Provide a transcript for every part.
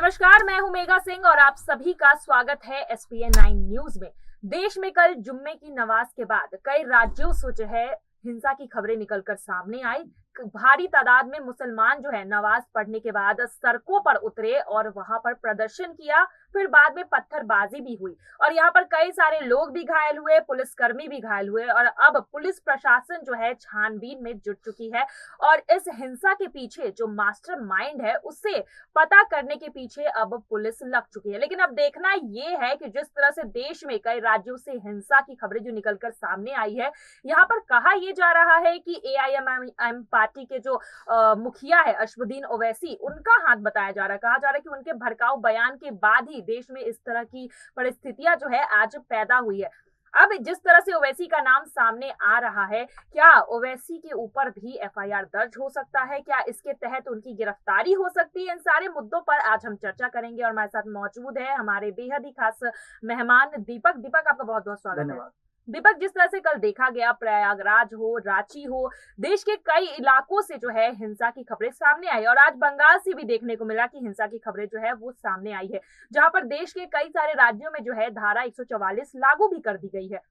नमस्कार, मैं हूं मेघा सिंह और आप सभी का स्वागत है एसपीएन 9 न्यूज में। देश में कल जुम्मे की नमाज के बाद कई राज्यों से जो है हिंसा की खबरें निकलकर सामने आई। भारी तादाद में मुसलमान जो है नमाज पढ़ने के बाद सड़कों पर उतरे और वहां पर प्रदर्शन किया। फिर बाद में पत्थरबाजी भी हुई और यहाँ पर कई सारे लोग भी घायल हुए, पुलिसकर्मी भी घायल हुए और अब पुलिस प्रशासन जो है छानबीन में जुट चुकी है और इस हिंसा के पीछे जो मास्टर माइंड है उसे पता करने के पीछे अब पुलिस लग चुकी है। लेकिन अब देखना ये है कि जिस तरह से देश में कई राज्यों से हिंसा की खबरें जो निकलकर सामने आई है, यहाँ पर कहा यह जा रहा है कि एआईएम पार्टी के जो मुखिया है असदुद्दीन ओवैसी, उनका हाथ बताया जा रहा है। कहा जा रहा है कि उनके भड़काऊ बयान के बाद ही देश में इस तरह की परिस्थितियां जो है आज पैदा हुई है। अब जिस तरह से ओवैसी का नाम सामने आ रहा है, क्या ओवैसी के ऊपर भी एफआईआर दर्ज हो सकता है? क्या इसके तहत उनकी गिरफ्तारी हो सकती है? इन सारे मुद्दों पर आज हम चर्चा करेंगे और हमारे साथ मौजूद है हमारे बेहद ही खास मेहमान दीपक, आपका बहुत बहुत स्वागत है। दीपक, जिस तरह से कल देखा गया प्रयागराज हो, रांची हो, देश के कई इलाकों से जो है हिंसा की खबरें सामने आई और आज बंगाल से भी देखने को मिला कि हिंसा की खबरें जो है वो सामने आई है, जहां पर देश के कई सारे राज्यों में जो है धारा 144 लागू भी कर दी गई है।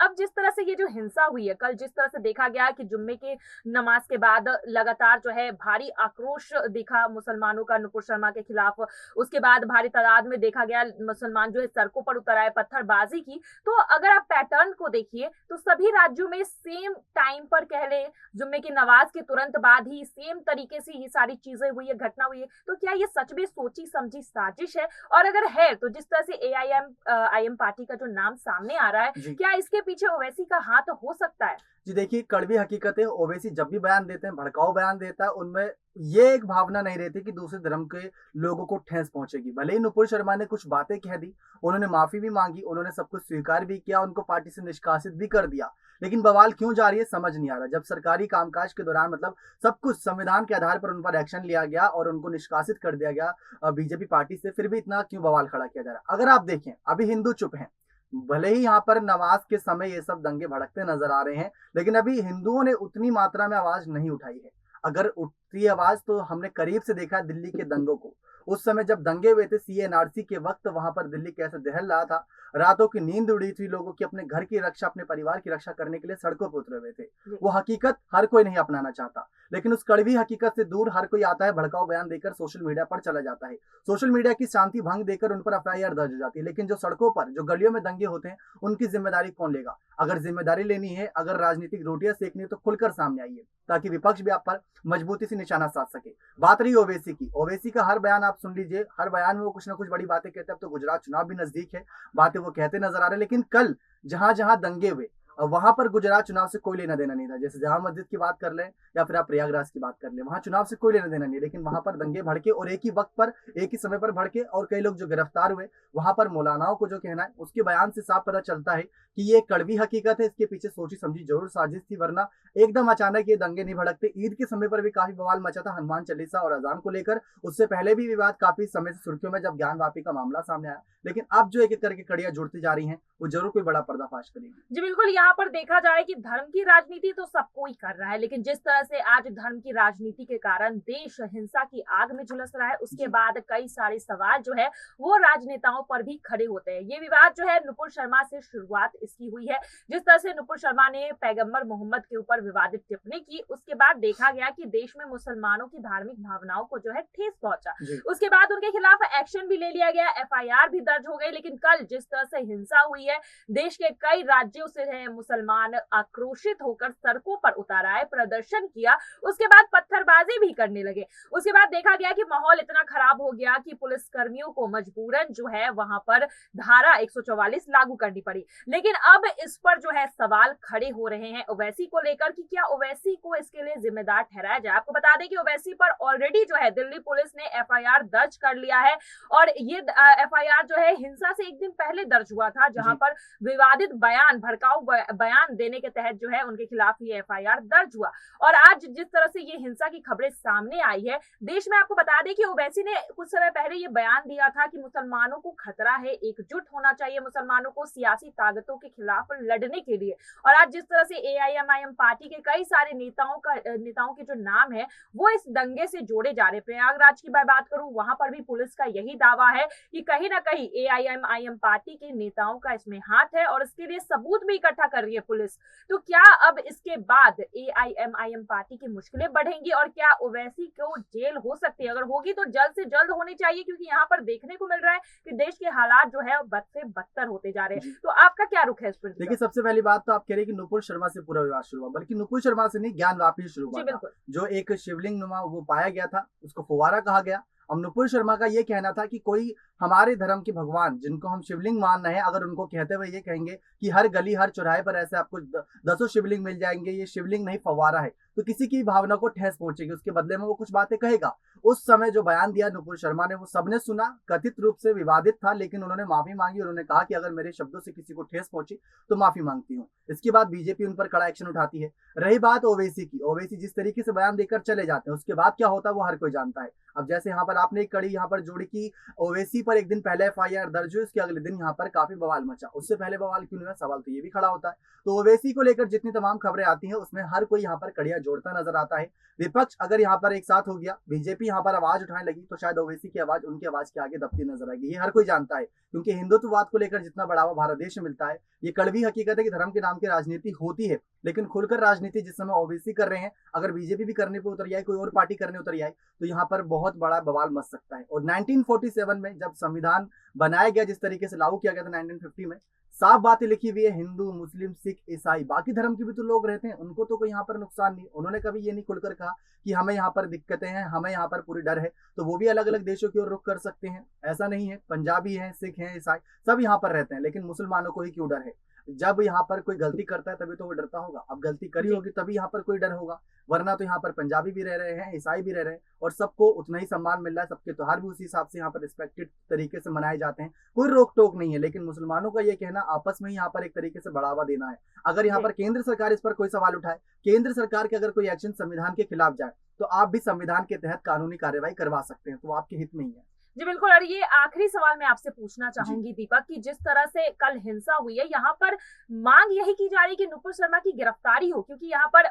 अब जिस तरह से ये जो हिंसा हुई है कल, जिस तरह से देखा गया कि जुम्मे के नमाज के बाद लगातार जो है भारी आक्रोश दिखा मुसलमानों का नुपुर शर्मा के खिलाफ। उसके बाद भारी तादाद में देखा गया मुसलमान जो है सड़कों पर उतर आए, पत्थरबाजी की। तो अगर आप पैटर्न को देखिए तो सभी राज्यों में सेम टाइम पर, कह ले जुम्मे की नमाज के तुरंत बाद ही सेम तरीके से ये सारी चीजें हुई है, घटना हुई है। तो क्या ये सच में सोची समझी साजिश है? और अगर है तो जिस तरह से एआईएम पार्टी का जो नाम सामने आ रहा है, क्या इसके पीछे ओवैसी का हाथ हो सकता है? जी देखिए, कड़वी हकीकत है, ओवैसी जब भी बयान देते हैं, भड़काऊ बयान देता है, उनमें ये एक भावना नहीं रहती कि दूसरे धर्म के लोगों को ठेस पहुंचेगी। भले ही नुपुर शर्मा ने कुछ बातें कह दी, उन्होंने माफी भी मांगी, उन्होंने सब कुछ स्वीकार भी किया, उनको पार्टी से निष्कासित भी कर दिया, लेकिन बवाल क्यों जारी है समझ नहीं आ रहा। जब सरकारी कामकाज के दौरान मतलब सब कुछ संविधान के आधार पर उन पर एक्शन लिया गया और उनको निष्कासित कर दिया गया बीजेपी पार्टी से, फिर भी इतना क्यों बवाल खड़ा किया जा रहा है? अगर आप देखें, अभी हिंदू चुप हैं, भले ही यहाँ पर नमाज के समय ये सब दंगे भड़कते नजर आ रहे हैं, लेकिन अभी हिंदुओं ने उतनी मात्रा में आवाज नहीं उठाई है। अगर उठती आवाज तो हमने करीब से देखा दिल्ली के दंगों को। उस समय जब दंगे हुए थे सीएनआरसी के वक्त, वहां पर दिल्ली कैसे दहल रहा था, रातों की नींद उड़ी थी लोगों की, अपने घर की रक्षा, अपने परिवार की रक्षा करने के लिए सड़कों पर उतरे हुए थे। वो हकीकत हर कोई नहीं अपनाना चाहता, लेकिन उस कड़वी हकीकत से दूर हर कोई आता है, भड़काऊ बयान देकर सोशल मीडिया पर चला जाता है। सोशल मीडिया की शांति भंग देकर उन पर एफआईआर दर्ज हो जाती है, लेकिन जो सड़कों पर, जो गलियों में दंगे होते हैं, उनकी जिम्मेदारी कौन लेगा? अगर जिम्मेदारी लेनी है, अगर राजनीतिक रोटियां सेकनी है, तो खुलकर सामने आइए ताकि विपक्ष भी आप पर मजबूती से निशाना साध सके। बात रही ओवैसी की, ओवैसी का हर बयान आप सुन लीजिए, हर बयान में वो कुछ ना कुछ बड़ी बातें कहते हैं। अब तो गुजरात चुनाव भी नजदीक है, बातें वो कहते नजर आ रहे हैं, लेकिन कल जहां जहां दंगे हुए वहां पर गुजरात चुनाव से कोई लेना देना नहीं था। जैसे जहां मस्जिद की बात कर लें या फिर आप प्रयागराज की बात कर लें, वहां चुनाव से कोई लेना देना नहीं, लेकिन वहां पर दंगे भड़के और एक ही वक्त पर, एक ही समय पर भड़के और कई लोग जो गिरफ्तार हुए। वहां पर मौलानाओं को जो कहना है, उसके बयान से साफ पता चलता है कि ये कड़वी हकीकत है, इसके पीछे सोची समझी जरूर साजिश थी, वरना एकदम अचानक ये दंगे नहीं भड़कते। ईद के समय पर भी काफी बवाल मचा था हनुमान चालीसा और अजान को लेकर, उससे पहले भी विवाद काफी समय से सुर्खियों में जब ज्ञान वापी का मामला सामने आया, लेकिन अब जो एक एक करके कड़ियां जुड़ती जा रही हैं, वो जरूर कोई बड़ा पर्दाफाश करेगी। जी बिल्कुल, यहाँ पर देखा जाए कि धर्म की राजनीति तो सब कोई कर रहा है, लेकिन जिस तरह से आज धर्म की राजनीति के कारण देश हिंसा की आग में झुलस रहा है, उसके बाद कई सारे सवाल जो है वो राजनेताओं पर भी खड़े होते हैं। ये विवाद जो है नुपुर शर्मा से शुरुआत इसकी हुई है। जिस तरह से नुपुर शर्मा ने पैगंबर मोहम्मद के ऊपर विवादित टिप्पणी की, उसके बाद देखा गया कि देश में मुसलमानों की धार्मिक भावनाओं को जो है ठेस पहुंचा। उसके बाद उनके खिलाफ एक्शन भी ले लिया गया, एफआईआर भी दर्ज हो गई। लेकिन कल जिस तरह से हिंसा हुई है, देश के कई राज्यों से है मुसलमान आक्रोशित होकर सड़कों पर उतर आए, प्रदर्शन किया, उसके बाद पत्थरबाजी भी करने लगे। उसके बाद देखा गया कि माहौल इतना खराब हो गया कि पुलिस कर्मियों को मजबूरन जो है वहां पर धारा 144 लागू करनी पड़ी। लेकिन अब इस पर जो है सवाल खड़े हो रहे हैं ओवैसी को लेकर कि क्या ओवैसी को इसके लिए जिम्मेदार ठहराया जाए। आपको बता दें कि ओवैसी पर ऑलरेडी जो है दिल्ली पुलिस ने एफआईआर दर्ज कर लिया है और ये एफआईआर जो है हिंसा से एक दिन पहले दर्ज हुआ था, जहां पर विवादित बयान, भड़काऊ बयान देने के तहत जो है उनके खिलाफ ये FIR दर्ज हुआ। और आज जिस तरह से ये हिंसा की खबरें सामने आई है देश में, आपको बता दें कि ओवैसी ने कुछ समय पहले ये बयान दिया था कि मुसलमानों को खतरा है, एकजुट होना चाहिए मुसलमानों को सियासी ताकतों के खिलाफ लड़ने के लिए। और आज जिस तरह से AIMIM पार्टी के कई सारे नेताओं के जो नाम है वो इस दंगे से जोड़े जा रहे हैं। प्रयागराज की मैं बात करूं, वहां पर भी पुलिस का यही दावा है कि कहीं ना कहीं AIMIM पार्टी के नेताओं का इसमें हाथ है और इसके लिए सबूत भी इकट्ठा कर रही है पुलिस। तो क्या अब इसके बाद AIMIM पार्टी की मुश्किलें बढ़ेंगी और क्या ओवैसी को जेल हो सकती है? अगर होगी तो जल्द से जल्द होनी चाहिए, क्योंकि यहाँ पर देखने को मिल रहा है कि देश के हालात जो है बद से बदतर होते जा रहे हैं। तो आपका क्या रुख है इस पर? देखिए, सबसे पहली बात तो आप कह रहे हैं कि नुपुर शर्मा से पूरा विवाद शुरू हुआ, बल्कि नुपुर शर्मा से नहीं, ज्ञान वापी से शुरू हुआ था। जो एक शिवलिंग नुमा वो पाया गया था उसको फुवारा कहा गया। अब नुपुर शर्मा का ये कहना था कि कोई हमारे धर्म के भगवान जिनको हम शिवलिंग मान रहे हैं, अगर उनको कहते हुए ये कहेंगे कि हर गली हर चौराहे पर ऐसे आपको 10 शिवलिंग मिल जाएंगे, ये शिवलिंग नहीं फव्वारा है, तो किसी की भावना को ठेस पहुंचेगी, उसके बदले में वो कुछ बातें कहेगा। उस समय जो बयान दिया नुपुर शर्मा ने वो सबने सुना, कथित रूप से विवादित था, लेकिन उन्होंने माफी मांगी। उन्होंने कहा कि अगर मेरे शब्दों से किसी को ठेस पहुंची तो माफी मांगती हूँ। इसके बाद बीजेपी उन पर कड़ा एक्शन उठाती है। रही बात ओवैसी की, ओवैसी जिस तरीके से बयान देकर चले जाते हैं उसके बाद क्या होता है वो हर कोई जानता है। अब जैसे यहाँ पर आपने एक कड़ी यहाँ पर जोड़ी की, ओवैसी पर एक दिन पहले FIR दर्ज हुई, उसके अगले दिन यहाँ पर काफी बवाल मचा। उससे पहले बवाल क्यों नहीं हुआ, सवाल तो ये भी खड़ा होता है। तो ओवैसी को लेकर जितनी तमाम खबरें आती हैं उसमें हर कोई यहाँ पर कड़ियां जोड़ता नजर आता है। विपक्ष अगर यहाँ पर एक साथ हो गया, बीजेपी यहाँ पर आवाज उठाने लगी, तो शायद ओवैसी की आवाज उनकी आवाज के आगे दबती नजर आएगी। ये हर कोई जानता है, क्योंकि हिंदुत्ववाद को लेकर जितना बढ़ावा भारत देश में मिलता है, ये कड़वी हकीकत है कि धर्म के नाम की राजनीति होती है, लेकिन खुलकर राजनीति जिस समय ओवैसी कर रहे हैं, अगर बीजेपी भी करने पर उतर जाए, कोई और पार्टी करने उतर जाए, तो यहाँ पर बहुत बड़ा बवाल मच सकता है। और 1947 में जब संविधान बनाया गया, जिस तरीके से लागू किया गया था 1950 में, साफ बातें लिखी हुई है, हिंदू मुस्लिम सिख ईसाई बाकी धर्म के भी तो लोग रहते हैं, उनको तो कोई यहाँ पर नुकसान नहीं। उन्होंने कभी ये नहीं खुलकर कहा कि हमें यहाँ पर दिक्कतें हैं, हमें यहाँ पर पूरी डर है, तो वो भी अलग अलग देशों की ओर रुख कर सकते हैं। ऐसा नहीं है, पंजाबी हैं, सिख हैं, ईसाई सब यहाँ पर रहते हैं, लेकिन मुसलमानों को ही क्यों डर है? जब यहाँ पर कोई गलती करता है तभी तो वो डरता होगा। अब गलती करी होगी तभी यहाँ पर कोई डर होगा, वरना तो यहाँ पर पंजाबी भी रह रहे हैं, ईसाई भी रह रहे हैं, और सबको उतना ही सम्मान मिल रहा है। सबके त्योहार भी उसी हिसाब से यहाँ पर रिस्पेक्टेड तरीके से मनाए जाते हैं, कोई रोक टोक नहीं है। लेकिन मुसलमानों का ये कहना आपस में ही यहाँ पर एक तरीके से बढ़ावा देना है। अगर यहाँ पर केंद्र सरकार इस पर कोई सवाल उठाए, केंद्र सरकार के अगर कोई एक्शन संविधान के खिलाफ जाए, तो आप भी संविधान के तहत कानूनी कार्यवाही करवा सकते हैं, तो आपके हित में ही है। जी बिल्कुल। और ये आखिरी सवाल मैं आपसे पूछना चाहूंगी दीपक, कि जिस तरह से कल हिंसा हुई है, यहाँ पर मांग यही की जा रही है कि नुपुर शर्मा की गिरफ्तारी हो, क्योंकि यहाँ पर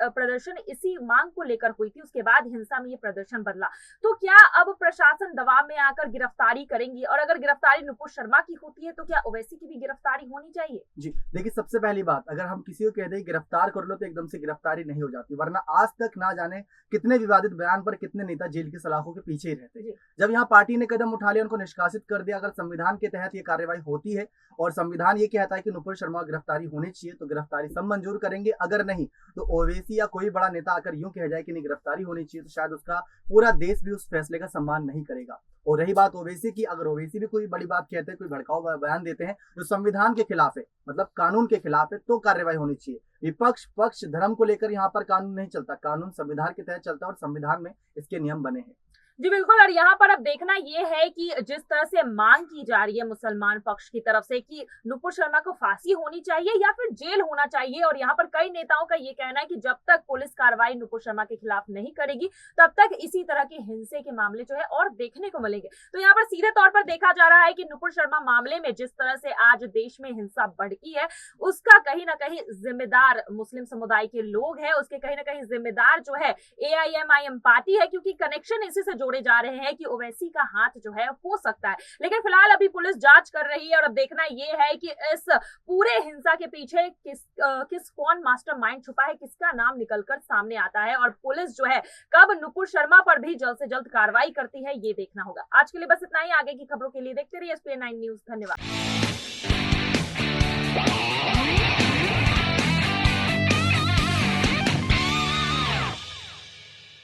प्रदर्शन इसी मांग को लेकर हुई थी, उसके बाद हिंसा में ये प्रदर्शन बदला। तो क्या अब प्रशासन दबाव में आकर गिरफ्तारी करेंगी? और अगर गिरफ्तारी नुपुर शर्मा की होती है तो क्या ओवैसी की भी गिरफ्तारी होनी चाहिए? जी देखिए, सबसे पहली बात, अगर हम किसी को कह दें गिरफ्तार कर लो तो एकदम से गिरफ्तारी नहीं हो जाती, वरना आज तक ना जाने कितने विवादित बयान पर कितने नेता जेल की सलाखों के पीछे ही रहते। जब यहाँ पार्टी ने कदम उठा लिया, उनको निष्कासित कर दिया, अगर संविधान के तहत ये कार्यवाही होती है और संविधान ये कहता है कि नुपुर शर्मा गिरफ्तारी होनी चाहिए, तो गिरफ्तारी सब मंजूर करेंगे। अगर नहीं तो ओवैसी या कोई बड़ा नेता आकर यूं कह जाए कि नहीं गिरफ्तारी होनी चाहिए, तो शायद उसका पूरा देश भी उस फैसले का सम्मान नहीं करेगा। और रही बात ओवैसी की, अगर ओवैसी भी कोई बड़ी बात कहते हैं, कोई भड़काऊ बयान देते हैं जो संविधान के खिलाफ है, मतलब कानून के खिलाफ है, तो कार्रवाई होनी चाहिए। विपक्ष पक्ष धर्म को लेकर यहाँ पर कानून नहीं चलता, कानून संविधान के तहत चलता है और संविधान में इसके नियम बने हैं। जी बिल्कुल। और यहाँ पर अब देखना ये है कि जिस तरह से मांग की जा रही है मुसलमान पक्ष की तरफ से कि नुपुर शर्मा को फांसी होनी चाहिए या फिर जेल होना चाहिए, और यहाँ पर कई नेताओं का ये कहना है कि जब तक पुलिस कार्रवाई नुपुर शर्मा के खिलाफ नहीं करेगी तब तक इसी तरह के हिंसे के मामले जो है और देखने को मिलेंगे। तो यहाँ पर सीधे तौर पर देखा जा रहा है कि नुपुर शर्मा मामले में जिस तरह से आज देश में हिंसा भड़की है, उसका कहीं ना कहीं जिम्मेदार मुस्लिम समुदाय के लोग हैं, उसके कहीं ना कहीं जिम्मेदार जो है AIMIM पार्टी है, क्योंकि कनेक्शन इसी से जोड़े जा रहे हैं कि ओवैसी का हाथ जो है हो सकता है। लेकिन फिलहाल अभी पुलिस जांच कर रही है और अब देखना यह है कि इस पूरे हिंसा के पीछे कौन मास्टरमाइंड छुपा है, किसका नाम निकलकर सामने आता है, और पुलिस जो है कब नुपुर शर्मा पर भी जल्द से जल्द कार्रवाई करती है, ये देखना होगा। आज के लिए बस इतना ही। आगे की खबरों के लिए देखते रहिए SPN9 न्यूज। धन्यवाद।